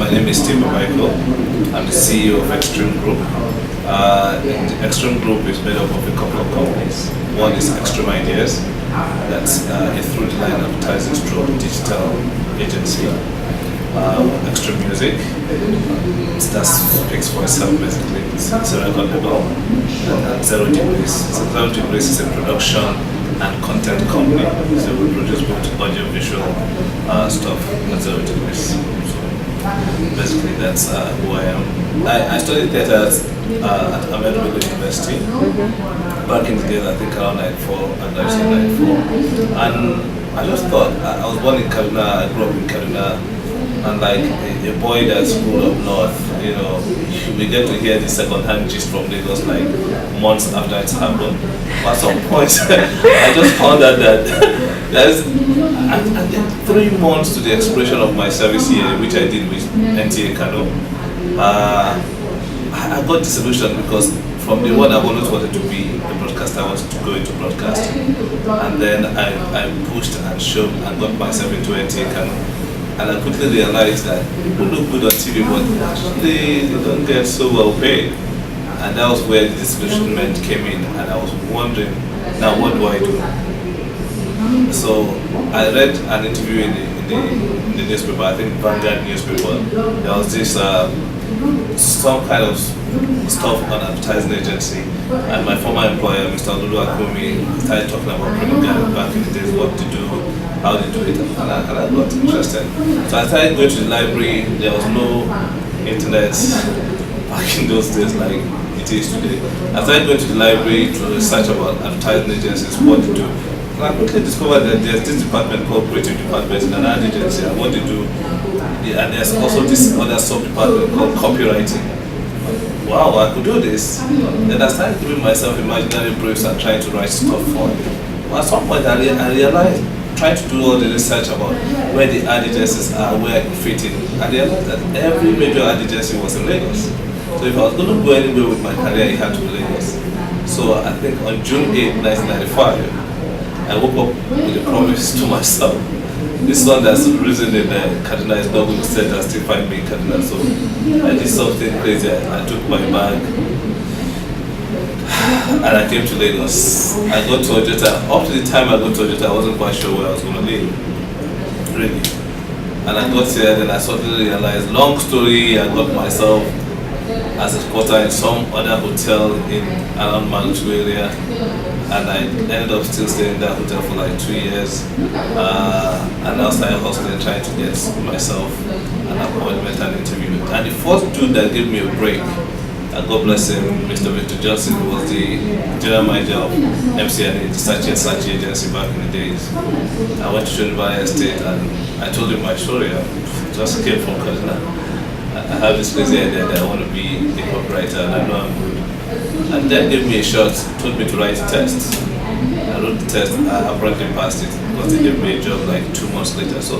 My name is Babaeko. I'm the CEO of X3M Group. The X3M Group is made up of a couple of companies. One is X3M Ideas, that's a through-the-line advertising stroke digital agency. X3M Music, that speaks for itself basically. It's a record label. And Zero Degrees. So Zero Degrees is a production and content company. So we produce both audio visual stuff at Zero Degrees. So basically that's who I am. I studied theatre at Ahmadu Bello University back in the days, I think around 94 and 94. And I just thought, I was born in Kaduna, I grew up in Kaduna. And like a boy that's full of north, you know, we get to hear the second-hand gist from Lagos like months after it's happened. At some point, I just found out that there's 3 months to the expiration of my service year, which I did with NTA Kano. I got disillusioned because from the one I've always wanted to be a broadcaster, I wanted to go into broadcast. And then I pushed and shoved and got myself into NTA Kano. And I quickly realized that people look good on TV, but actually they don't get so well paid. And that was where the disillusionment came in, and I was wondering, now what do I do? So I read an interview in the newspaper, I think Vanguard newspaper. There was this some kind of stuff on advertising agency, and my former employer, Mr. Lulu Akumi, started talking about Premier back in the days, what to do, how to do it, and I got interested. So I started going to the library. There was no internet back in those days like it is today. I started going to the library to research about advertising agencies, what to do. And I quickly discovered that there's this department called creative department in an ad agency, and what to do. And there's also this other sub-department called copywriting. Wow, I could do this. Then I started giving myself imaginary briefs and trying to write stuff for it. At some point I realized, trying to do all the research about where the ad agencies are, where I could fit in, and I realized that every major ad agency was in Lagos. So if I was going to go anywhere with my career, it had to be Lagos. So I think on June 8, 1995, I woke up with a promise to myself. This one that's risen in Kaduna is not going to set and still find me in Kaduna. So I did something crazy. I took my bag and I came to Lagos. I got to Ojota. Up to the time I got to Ojota, I wasn't quite sure where I was going to live, really. And I got here, then I suddenly realized, long story, I got myself as a quarter in some other hotel in around Malutu area. And I ended up still staying in that hotel for like 2 years. And now started hustling, trying to get myself an appointment and interview. And the first dude that gave me a break, God bless him, Mr. Victor Johnson, who was the general manager of MCNA, the search agency back in the days. I went to Shonibaya Estate and I told him my story. I just came from Kaduna. I have this crazy idea that I want to be a copywriter and I know I'm good. And then gave me a shot, told me to write a test. I wrote the test, I apparently passed it because they gave me a job like 2 months later. So,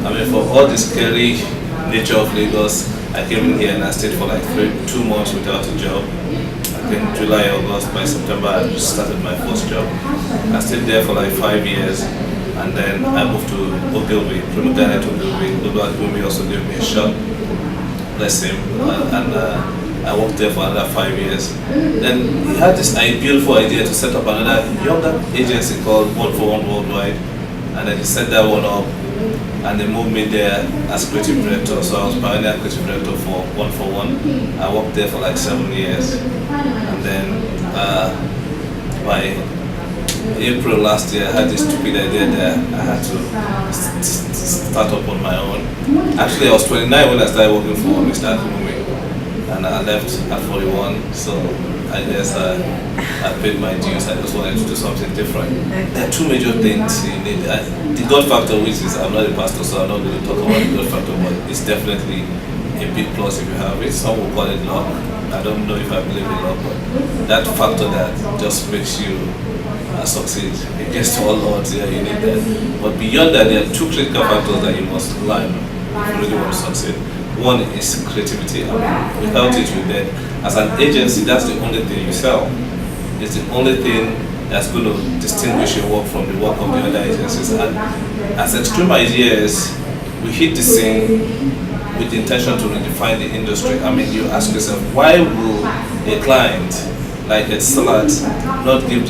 I mean, for all the scary nature of Lagos, I came in here and I stayed for like 2 months without a job. I think July, August, by September, I just started my first job. I stayed there for like 5 years. And then I moved to Ogilvy, Premier to Ogilvy. Ogilvy also gave me a shot, bless him. I worked there for another 5 years. Then he had this beautiful idea to set up another younger agency called 141 Worldwide. And then he set that one up and they moved me there as creative director. So I was pioneer creative director for 141. I worked there for like 7 years. And then by April last year, I had this stupid idea that I had to start up on my own. Actually, I was 29 when I started working for Mr. Akumi. And I left at 41, so I guess I paid my dues. I just wanted to do something different. There are 2 major things you need. The God factor, which is, I'm not a pastor, so I'm not going to talk about the God factor, but it's definitely a big plus if you have it. Some will call it luck. I don't know if I believe in luck, but that factor that just makes you succeed against all odds, yeah, you need that. But beyond that, there are 2 critical factors that you must learn if you really want to succeed. One is creativity. Without it, you're dead. As an agency, that's the only thing you sell. It's the only thing that's going to distinguish your work from the work of the other agencies. And as X3M Ideas, we hit the scene with the intention to redefine the industry. I mean, you ask yourself, why will a client like a Salad not give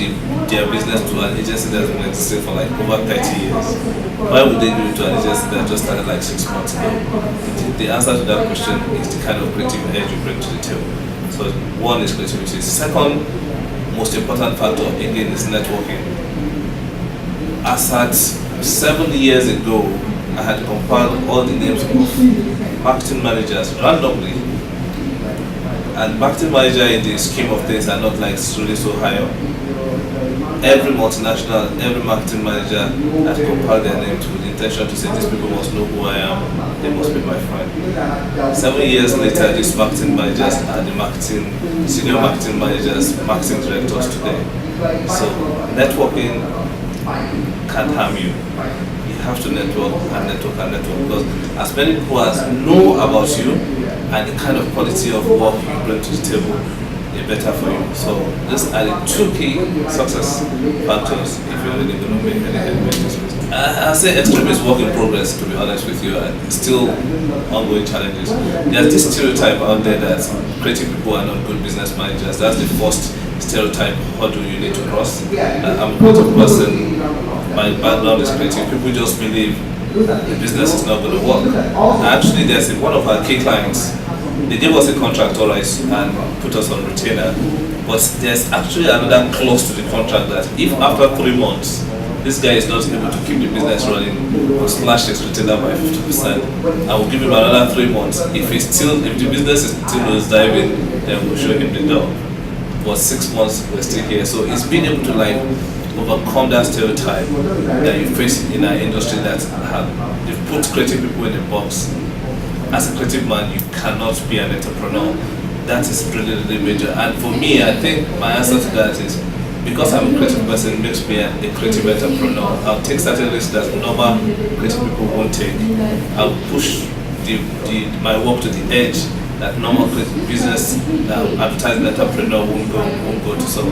their business to an agency that's been existing for like over 30 years? Why would they give it to an agency that just started like 6 months ago? The answer to that question is the kind of creative edge you bring to the table. So one is creativity. Second most important factor again is networking. As at 7 years ago, I had compiled all the names of marketing managers randomly, and marketing manager in the scheme of things are not like really so high up. Every multinational, every marketing manager had compiled their names with the intention to say, these people must know who I am, they must be my friend. 7 years later, these marketing managers are the senior marketing managers, marketing directors today. So networking can't harm you. You have to network and network and network, because as many people as know about you and the kind of quality of work you bring to the table, the better for you. So these are the 2 key success factors if you're really going to make any headway in this business. I say X3M is work in progress, to be honest with you, and still ongoing challenges. There's this stereotype out there that creative people are not good business managers. That's the first stereotype hurdle you need to cross. I'm a creative person, my background is creative. People just believe the business is not going to work. Actually, there's one of our key clients. They gave us a contract, all right, and put us on retainer. But there's actually another clause to the contract that if after 3 months this guy is not able to keep the business running, we'll slash his retainer by 50%. And we'll give him another 3 months. If the business is still nosediving, then we'll show him the door. But 6 months we're still here. So it's being able to like overcome that stereotype that you face in our industry that they've put creative people in a box. As a creative man, you cannot be an entrepreneur. That is really, really major. And for me, I think my answer to that is, because I'm a creative person, it makes me a creative entrepreneur. I'll take certain risks that normal creative people won't take. I'll push my work to the edge that normal creative business advertising entrepreneur won't go to. So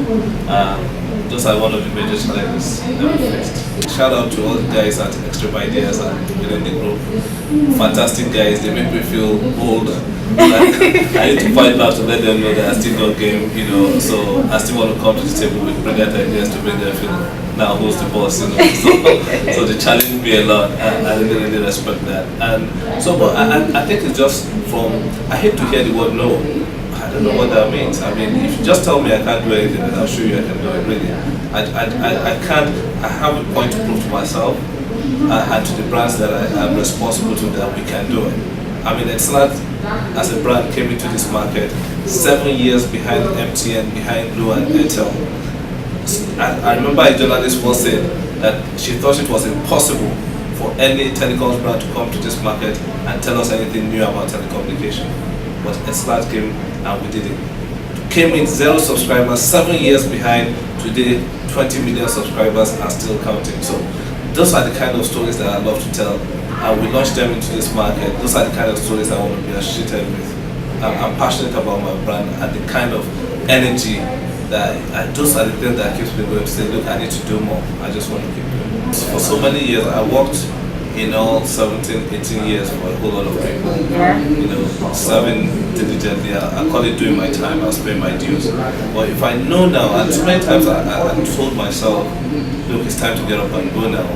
those are one of the major challenges that we faced. Shout out to all the guys at X3M Ideas and within the group. Fantastic guys, they make me feel old. I need to fight back to let them know that I still got game, so I still want to come to the table with brilliant ideas to make them feel, now who's the boss, So they challenge me a lot, and I really, really respect that. And so, but I think it's just I hate to hear the word no. I don't know what that means. I mean, if you just tell me I can't do anything, then I'll show you I can do it, really. I can't, I have a point to prove to myself and to the brands that I am responsible to that we can do it. I mean, it's not, as a brand came into this market 7 years behind MTN, behind Blue and Airtel. I remember a journalist once said that she thought it was impossible for any telecoms brand to come to this market and tell us anything new about telecommunication. But Etisalat came and we did it. Came in 0 subscribers, 7 years behind, today 20 million subscribers and still counting. So those are the kind of stories that I love to tell. And we launched them into this market. Those are the kind of stories I want to be associated with. I'm passionate about my brand and the kind of energy that those are the things that keeps me going to say, look, I need to do more. I just want to keep doing it. For so many years, I worked in all 17, 18 years for a whole lot of people. Serving diligently. I call it doing my time, I'll pay my dues. But if I know now, and too many times I told myself, look, it's time to get up and go now.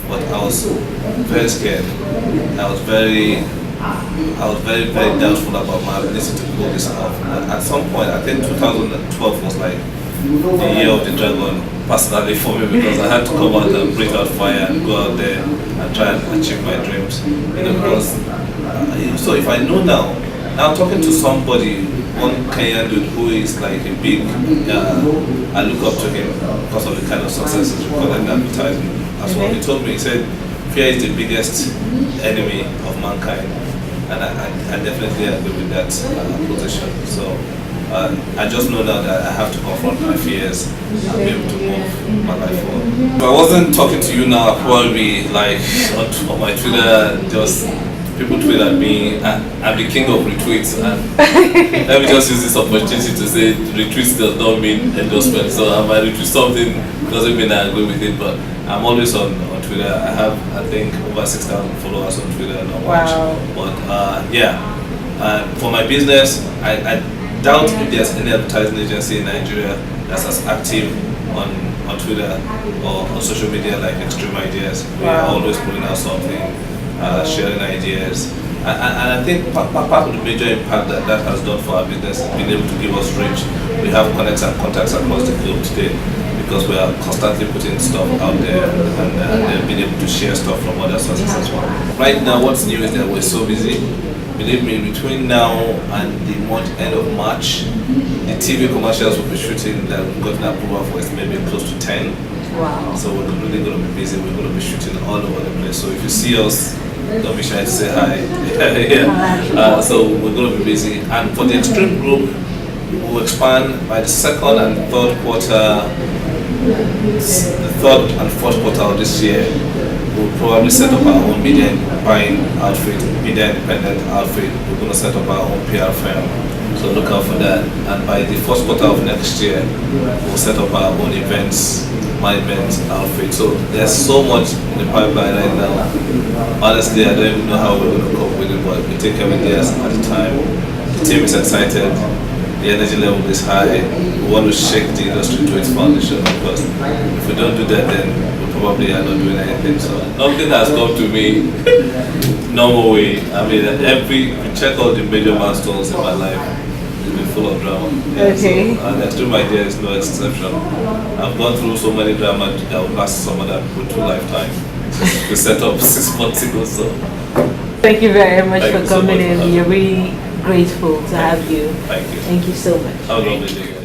But I was very scared. I was very, very doubtful about my ability to pull this off. At some point, I think 2012 was like the year of the dragon, personally for me, because I had to come out and breathe out fire and go out there and try and achieve my dreams. Because so if I know now, I'm talking to somebody, one Kenyan dude who is like a big, I look up to him because of the kind of successes recorded in advertising as well. He told me, he said, fear is the biggest enemy of mankind. And I definitely agree with that position. So I just know now that I have to confront my fears and be able to move my life forward. If I wasn't talking to you now, I'd probably be like on my Twitter, just people tweet at me. I'm the king of retweets, and let me just use this opportunity to say retweets does not mean endorsement. So I might retweet something, doesn't mean I agree with it, but I'm always on Twitter. I have, I think, over 6,000 followers on Twitter, not much. But for my business, I doubt if there's any advertising agency in Nigeria that's as active on Twitter or on social media like X3M Ideas. We are always putting out something, sharing ideas. And I think part of the major impact that has done for our business is being able to give us reach. We have connects and contacts across the globe today because we are constantly putting stuff out there and being able to share stuff from other sources as well. Right now, what's new is that we're so busy. Believe me, between now and the end of March, the TV commercials we'll be shooting that we've gotten approval for is maybe close to 10. Wow. So we're really going to be busy. We're going to be shooting all over the place. So if you see us, don't be shy to say hi. So we're going to be busy. And for the X3M Group, we'll expand by the second and third quarter, the third and fourth quarter of this year. We'll probably set up our own media buying outfit, media independent outfit. We're going to set up our own PR firm. So look out for that. And by the first quarter of next year, we'll set up our own events management outfit. So there's so much in the pipeline right now. Honestly, I don't even know how we're going to cope with it, but we take every day at a time. The team is excited. The energy level is high. We want to shake the industry to its foundation because if we don't do that, then we probably are not doing anything. So nothing has come to me normal way. I mean, if you check all the major milestones in my life, it's been full of drama. Yeah, Okay. So, and X3M Idea is no exception. I've gone through so many drama that would last some other people through lifetime. We set up 6 months ago, so. Thank you very much Thank for you so coming much for in. having We're really grateful to have you. Thank you. Thank you so much. Have a lovely day.